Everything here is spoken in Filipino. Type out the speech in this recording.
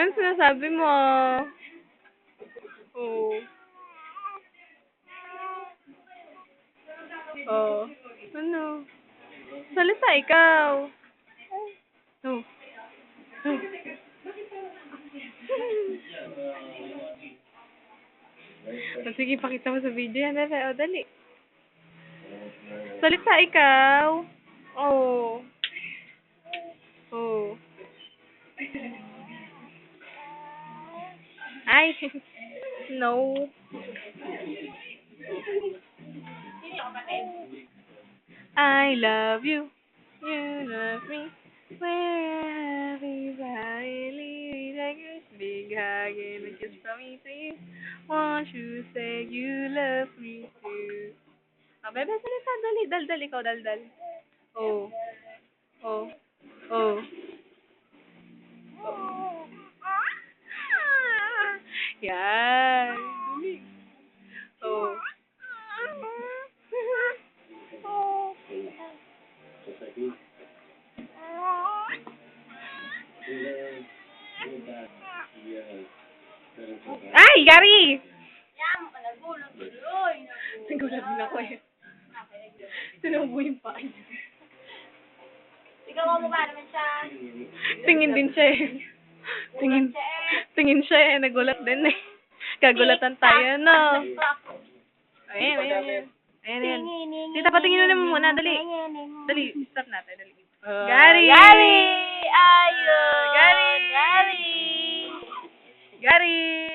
Anong sinasabi mo? Oh. Oh. Ano? Salita ikaw. Oh. Oh. Sige, pakita mo sa video yan. Dali, oh, dali. Salita ikaw. Oh. Oh. Ay. No. I love you. You love me. We're happy, finally. Like a big hug and a kiss from me to you. Won't you say you love me too? Ah, bebe, salita. Dali, dal, ikaw, dal. Oh. Oh. Oh. Yan. Dali. Oh. Ay, Gary! Nagulat din ako eh. Sinubo yung paa niya. Ikaw ang mukha naman siya. Tingin din siya eh. Tingin siya eh. Nagulat din eh. Kagulatan tayo, no? Ayan. Tita, patingin na muna. Dali. Stop natin. Dali. Gary! Ayun! Gary!